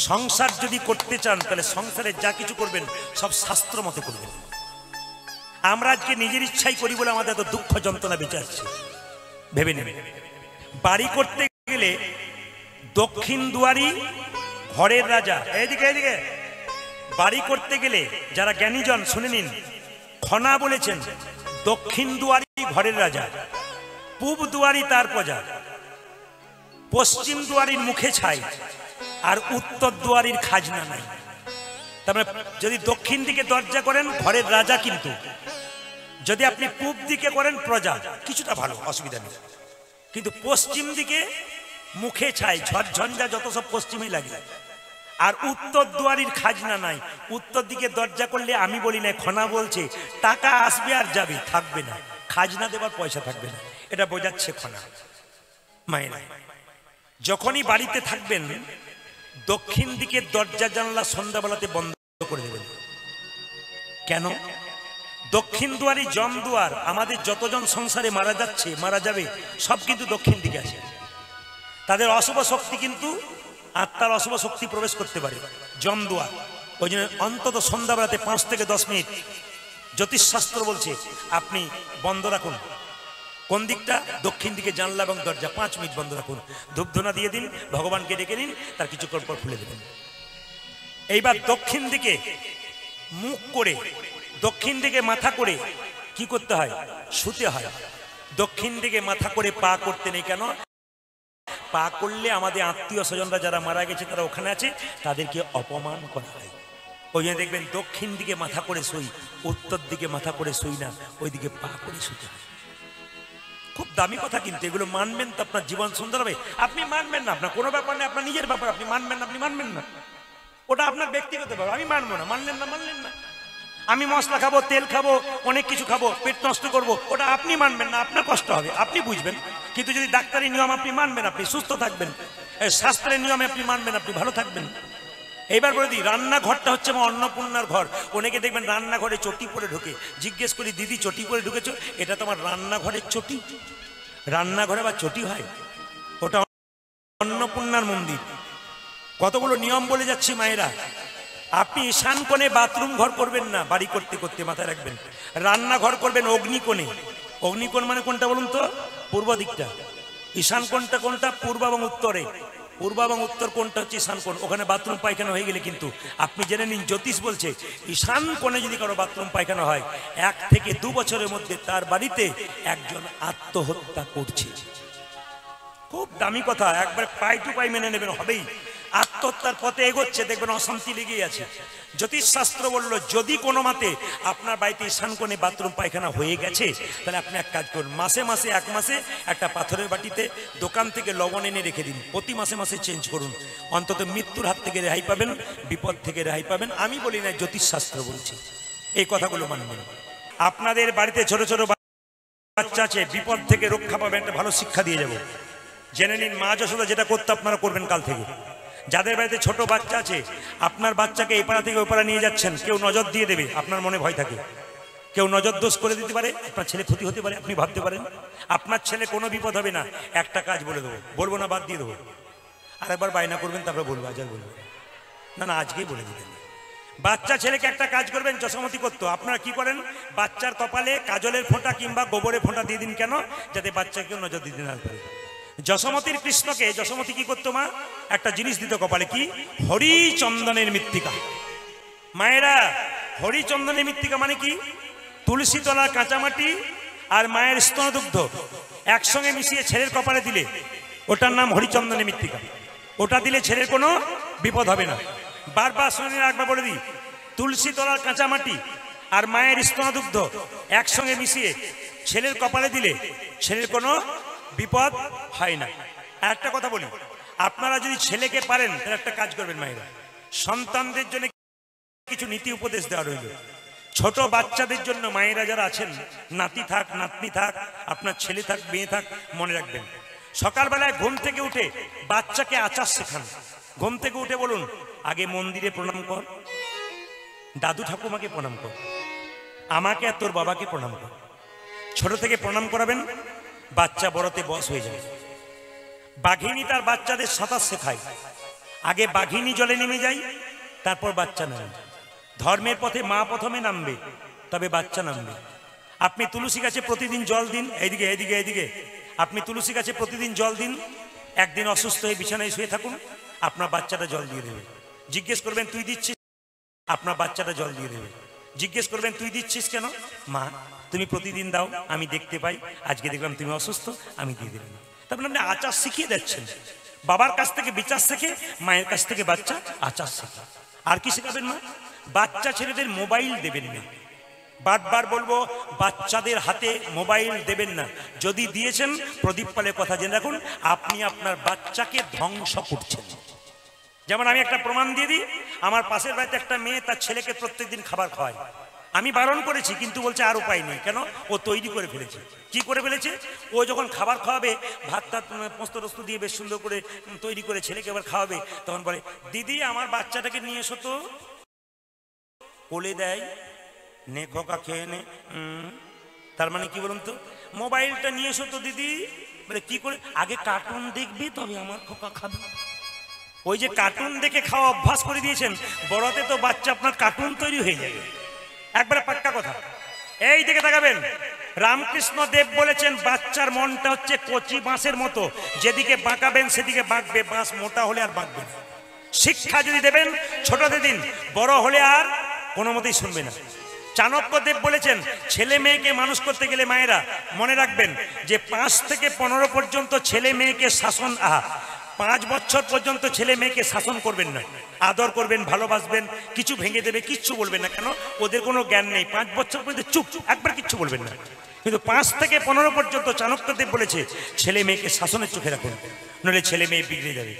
সংসার যদি করতে চান তাহলে সংসারে যা কিছু করবেন সব শাস্ত্র মতে করবেন। আমরা আজকে নিজের ইচ্ছাই করি বলে আমাদের এত দুঃখ যন্ত্রণা বেঁচে আসছে। ভেবে নেবে, বাড়ি করতে গেলে দক্ষিণ দুয়ারি ঘরের রাজা। এইদিকে এইদিকে, বাড়ি করতে গেলে যারা জ্ঞানীজন শুনে নিন, খনা বলেছেন দক্ষিণ দুয়ারি ঘরের রাজা, পূব দুয়ারি তার প্রজা, পশ্চিম দুয়ারির মুখে ছাই, আর উত্তর দুয়ারির খাজনা নাই। তারপরে যদি দক্ষিণ দিকে দরজা করেন ঘরের রাজা, কিন্তু যদি আপনি পূব দিকে করেন প্রজা, কিছুটা ভালো, অসুবিধা নেই। কিন্তু পশ্চিম দিকে মুখে ছাই, ঝড়ঝঞ্ঝা যত সব পশ্চিমেই লাগে। আর উত্তর দুয়ারির খাজনা নাই। উত্তর দিকে দরজা করলে আমি বলি না, খনা বলছে টাকা আসবে আর যাবে, থাকবে না, খাজনা দেবার পয়সা থাকবে না, এটা বোঝাচ্ছে খনা। মায়েরা, যখনই বাড়িতে থাকবেন দক্ষিণ দিকের দরজা জানলা সন্ধ্যাবেলাতে বন্ধ করে দেবেন। কেন? দক্ষিণ দুয়ারি জম দুয়ার। আমাদের যতজন সংসারে মারা যাচ্ছে, মারা যাবে, সব কিন্তু দক্ষিণ দিকে আছে। তাদের অশুভ শক্তি, কিন্তু আত্মার অশুভ শক্তি প্রবেশ করতে পারে জম দুয়ার। ওই জন্য অন্তত সন্ধ্যাবেলাতে 5 থেকে 10 মিনিট জ্যোতিষশাস্ত্র বলছে আপনি বন্ধ রাখুন। কোন দিকটা? দক্ষিণ দিকে জানলা এবং দরজা 5 মিনিট বন্ধ রাখুন। ধূপধুনা দিয়ে দিন, ভগবানকে ডেকে নিন, তার কিছুক্ষণ পর খুলে দেবেন। এইবার দক্ষিণ দিকে মুখ করে, দক্ষিণ দিকে মাথা করে কি করতে হয়? শুতে হয়। দক্ষিণ দিকে মাথা করে পা করতে নেই। কেন? পা করলে আমাদের আত্মীয় স্বজনরা যারা মারা গেছে, তারা ওখানে আছে, তাদেরকে অপমান করা হয়। ওই জন্য দেখবেন দক্ষিণ দিকে মাথা করে শুই, উত্তর দিকে মাথা করে শুই না, ওই দিকে পা করে শুতে হয়। খুব দামি কথা, কিন্তু এগুলো মানবেন তো আপনার জীবন সুন্দর হবে। আপনি মানবেন না, আপনার কোনো ব্যাপার নেই, আপনার নিজের ব্যাপার। আপনি মানবেন না, আপনি মানবেন না, ওটা আপনার ব্যক্তিগত ব্যাপার। আমি মানবো না, মানলেন না, মানলেন না। আমি মশলা খাবো, তেল খাবো, অনেক কিছু খাবো, পেট নষ্ট করবো, ওটা আপনি মানবেন না, আপনার কষ্ট হবে, আপনি বুঝবেন। কিন্তু যদি ডাক্তারি নিয়ম আপনি মানবেন, আপনি সুস্থ থাকবেন। শাস্ত্রের নিয়মে আপনি মানবেন, আপনি ভালো থাকবেন। এইবার বলে দিই, রান্নাঘরটা হচ্ছে আমার অন্নপূর্ণার ঘর। অনেকে দেখবেন রান্নাঘরে চটি পরে ঢোকে। জিজ্ঞেস করি, দিদি চটি পরে ঢুকেছো? এটা তো আমার রান্নাঘরের চটি। রান্নাঘরে বা চটি হয়? ওটা অন্নপূর্ণার মন্দির। কতগুলো নিয়ম বলে যাচ্ছি মায়েরা। আপনি ঈশান কোণে বাথরুম ঘর করবেন না, বাড়ি করতে করতে মাথায় রাখবেন। রান্নাঘর করবেন অগ্নিকোণে। অগ্নিকোণ মানে কোনটা বলুন তো? পূর্ব দিকটা। ঈশান কোণটা কোনটা? পূর্ব এবং উত্তরে। পূর্ব এবং উত্তর কোণটা হচ্ছে ঈশান কোণ। ওখানে বাথরুম পায়খানা হয়ে গেলে কিন্তু আপনি জেনে নিন, জ্যোতিষ বলছে ঈশান কোণে যদি কারো বাথরুম পায়খানা হয়, 1 থেকে 2 বছরের মধ্যে তার বাড়িতে একজন আত্মহত্যা করছে। খুব দামি কথা, একবার পাই টু পাই মেনে নেবেন, হবেই। আত্মহত্যার পথে এগোচ্ছে, দেখবেন অশান্তি লেগেই আছে। জ্যোতিষশাস্ত্র বলল, যদি কোনো মতে আপনার বাড়িতে ঈশান কোণে বাথরুম পায়খানা হয়ে গেছে, তাহলে আপনি এক কাজ করুন, মাসে মাসে 1 মাসে একটা পাথরের বাটিতে দোকান থেকে লবণ এনে রেখে দিন। প্রতি মাসে মাসে চেঞ্জ করুন। অন্তত মৃত্যুর হাত থেকে রেহাই পাবেন, বিপদ থেকে রেহাই পাবেন। আমি বলি না, জ্যোতিষশাস্ত্র বলছি। এই কথাগুলো মানবেন। আপনাদের বাড়িতে ছোট ছোট বাচ্চা আছে, বিপদ থেকে রক্ষা পাবেন, একটা ভালো শিক্ষা দিয়ে যাব। জেনে নিন, মা যশোদা যেটা করতে আপনারা করবেন কাল থেকে। যাদের বাড়িতে ছোট বাচ্চা আছে, আপনার বাচ্চাকে এই পাড়া থেকে ওই পাড়া নিয়ে যাচ্ছেন, কেউ নজর দিয়ে দেবে, আপনার মনে ভয় থাকে। কেউ নজর দোষ করে দিতে পারে, আপনার ছেলে ক্ষতি হতে পারে, আপনি ভাবতে পারেন। আপনার ছেলে কোনো বিপদ হবে না। একটা কাজ বলে দেবো, বলবো না, বাদ দিয়ে দেবো। আরেকবার বায়না করবেন, তারপরে বলবো, আজ আর বলবো না, না আজকেই বলে দিবেন। বাচ্চা ছেলেকে একটা কাজ করবেন, যশোমতি করতো। আপনারা কি করেন? বাচ্চার কপালে কাজলের ফোঁটা কিংবা গোবরের ফোঁটা দিয়ে দিন। কেন? যাতে বাচ্চাকে নজর দিতে না পারে। যশোমতির কৃষ্ণকে যশোমতি কি করতো? মা একটা জিনিস দিত কপালে, কি? হরিচন্দনের মৃত্তিকা। মায়েরা, হরিচন্দনের মৃত্তিকা মানে কি? তুলসী তলার কাঁচামাটি আর মায়ের স্তনদুগ্ধ একসঙ্গে মিশিয়ে ছেলের কপালে দিলে ওটার নাম হরিচন্দনের মৃত্তিকা। ওটা দিলে ছেলের কোনো বিপদ হবে না। বারবার শুনে একবার বলে দিই, তুলসী তলার কাঁচামাটি আর মায়ের স্তনদুগ্ধ একসঙ্গে মিশিয়ে ছেলের কপালে দিলে ছেলের কোনো বিপদ হয় না। আর একটা কথা বলি, আপনারা যদি ছেলেকে পারেন তাহলে একটা কাজ করবেন মায়েরা, সন্তানদের জন্য কিছু নীতি উপদেশ দেওয়া রইল। ছোট বাচ্চাদের জন্য মায়েরা যারা আছেন, নাতি থাক নাতনি থাক, আপনার ছেলে থাক মেয়ে থাক, মনে রাখবেন, সকালবেলায় ঘুম থেকে উঠে বাচ্চাকে আচার শেখান। ঘুম থেকে উঠে বলুন, আগে মন্দিরে প্রণাম কর, দাদু ঠাকুমাকে প্রণাম কর, আমাকে আর তোর বাবাকে প্রণাম কর। ছোট থেকে প্রণাম করাবেন, বাচ্চা বড়তে বয়স হয়ে যাবে। বাঘিনী তার বাচ্চাদের সাঁতার শেখায়, আগে বাঘিনী জলে নেমে যায়, তারপর বাচ্চা নামে। ধর্মের পথে মা প্রথমে নামবে, তবে বাচ্চা নামবে। আপনি তুলসী গাছে প্রতিদিন জল দিন, এইদিকে এইদিকে এইদিকে, আপনি তুলসী গাছে প্রতিদিন জল দিন, একদিন অসুস্থ হয়ে বিছানায় শুয়ে থাকুন, আপনার বাচ্চাটা জল দিয়ে দেবে। জিজ্ঞেস করবেন তুই দিচ্ছিস, আপনার বাচ্চাটা জল দিয়ে দেবে। জিজ্ঞেস করবেন তুই দিচ্ছিস কেন, মা তুমি প্রতিদিন দাও, আমি দেখতে পাই, আজকে দেখলাম তুমি অসুস্থ, আমি দিয়ে দিলাম। তারপরে আপনি আচার শিখিয়ে দিচ্ছেন। বাবার কাছ থেকে বিচার শেখে, মায়ের কাছ থেকে বাচ্চা আচার শেখে। আর কি শেখাবেন মা? বাচ্চা ছেলেদের মোবাইল দেবেন না। বারবার বলবো, বাচ্চাদের হাতে মোবাইল দেবেন না। যদি দিয়েছেন, প্রদীপ পালের কথা জেনে রাখুন, আপনি আপনার বাচ্চাকে ধ্বংস করছেন। যেমন আমি একটা প্রমাণ দিয়ে দিই, আমার পাশের বাড়িতে একটা মেয়ে তার ছেলেকে প্রত্যেকদিন খাবার খাওয়ায়। আমি বারণ করেছি, কিন্তু বলছে আর উপায় নেই। কেন? ও তৈরি করে ফেলেছে। কি করে ফেলেছে? ও যখন খাবার খাওয়াবে, ভাতটা পোস্ত টোস্ত দিয়ে বেশ সুন্দর করে তৈরি করে ছেলেকে আবার খাওয়াবে, তখন বলে দিদি আমার বাচ্চাটাকে নিয়ে এসো তো। কোলে দেয়, নে খোকা খেয়ে নে। তার মানে কি বলুন তো? মোবাইলটা নিয়ে এসো তো দিদি। বলে কি করে? আগে কার্টুন দেখবি তবে আমার খোকা খাবে। ওই যে কার্টুন দেখে খাওয়া অভ্যাস করে দিয়েছেন, বড়তে তো বাচ্চা আপনার কার্টুন তৈরি হয়ে যাবে। একবারে পাক্কা কথা। এই দিকে তাকাবেন, রামকৃষ্ণ দেব বলেছেন বাচ্চার মনটা হচ্ছে কচি বাঁশের মতো, যেদিকে বাঁকাবেন সেদিকে বাঁকবে, বাঁশ মোটা হলে আর বাঁকবে না। শিক্ষা যদি দেবেন ছোটদের দিন, বড় হলে আর কোনো মতেই শুনবে না। চাণক্য দেব বলেছেন ছেলে মেয়েকে মানুষ করতে গেলে মায়েরা মনে রাখবেন যে 5 থেকে 15 পর্যন্ত ছেলে মেয়েকে শাসন, 5 বছর পর্যন্ত ছেলে মেয়েকে শাসন করবেন না, আদর করবেন, ভালোবাসবেন, কিছু ভেঙে দেবে কিচ্ছু বলবেন না। কেন? ওদের কোনো জ্ঞান নেই। 5 বছর পর্যন্ত চুপ, একবার কিচ্ছু বলবেন না। কিন্তু 5 থেকে 15 পর্যন্ত চাণক্যদেব বলেছে ছেলে মেয়েকে শাসনের চোখে রাখুন, নইলে ছেলে মেয়ে বিগড়ে যাবে।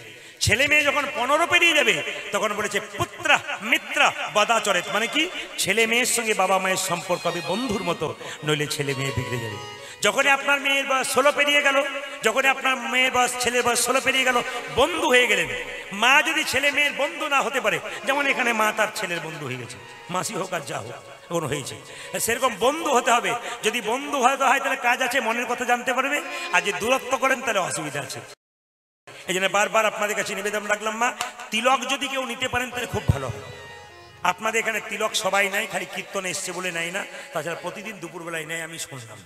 ছেলে মেয়ে যখন 15 পেরিয়ে যাবে, তখন বলেছে পুত্র মিত্র বদাচরেত, মানে কি? ছেলে মেয়ের সঙ্গে বাবা মায়ের সম্পর্ক হবে বন্ধুর মতো, নইলে ছেলে মেয়ে বিগড়ে যাবে। যখনই আপনার মেয়ের বয়স 16 পেরিয়ে গেল, যখনই আপনার মেয়ের বয়স, ছেলের বয়স 16 পেরিয়ে গেল, বন্ধু হয়ে গেলেন। মা যদি ছেলে মেয়ের বন্ধু না হতে পারে, যেমন এখানে মা তার ছেলের বন্ধু হয়ে গেছে, মাসি হোক আর যা হোক এখন হয়েছে, সেরকম বন্ধু হতে হবে। যদি বন্ধু হয়তো হয়, তাহলে কাজ আছে, মনের কথা জানতে পারবে। আর যদি দূরত্ব করেন, তাহলে অসুবিধা আছে। এই জন্য বারবার আপনাদের কাছে নিবেদন রাখলাম, মা তিলক যদি কেউ নিতে পারেন তাহলে খুব ভালো হয়। আপনাদের এখানে তিলক সবাই নাই, খালি কীর্তনে এসছে বলে নেয় না, তাছাড়া প্রতিদিন দুপুরবেলায় নেয়, আমি শুনলাম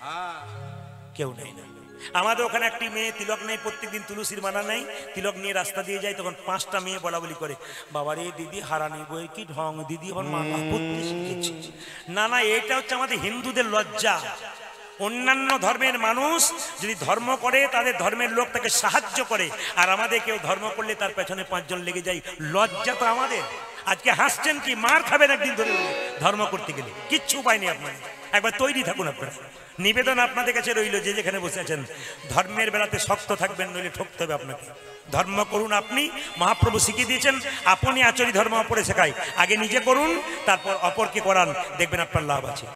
কেউ নেই না। আমাদের ওখানে একটি মেয়ে তিলক নেই, প্রত্যেকদিন তুলসীর মালা নেই, তিলক নিয়ে রাস্তা দিয়ে যায়, তখন 5টা মেয়ে বলা বলি করে, বাবা রে দিদি হারানি বই কি ঢং, দিদি এখন মালা পড়তে শিখেছে। না না, এটা হচ্ছে আমাদের হিন্দুদের লজ্জা। অন্যান্য ধর্মের মানুষ যদি ধর্ম করে, তাদের ধর্মের লোক তাকে সাহায্য করে, আর আমাদের কেউ ধর্ম করলে তার পেছনে 5 জন লেগে যায়। লজ্জা তো আমাদের। আজকে হাসছেন কি? মার খাবেন একদিন ধরে ধর্ম করতে গেলে, কিচ্ছু উপায় নেই। আপনার একবার তৈরি থাকুন। আপনারা নিবেদন আপনাদের কাছে রইল, যে যেখানে বসে আছেন, ধর্মের বেলাতে শক্ত থাকবেন, নইলে ঠকতে হবে আপনাকে। ধর্ম করুন আপনি, মহাপ্রভু শিখিয়ে দিয়েছেন, আপনি আচরি ধর্ম অপরে শেখায়। আগে নিজে করুন, তারপর অপরকে করান, দেখবেন আপনার লাভ আছে।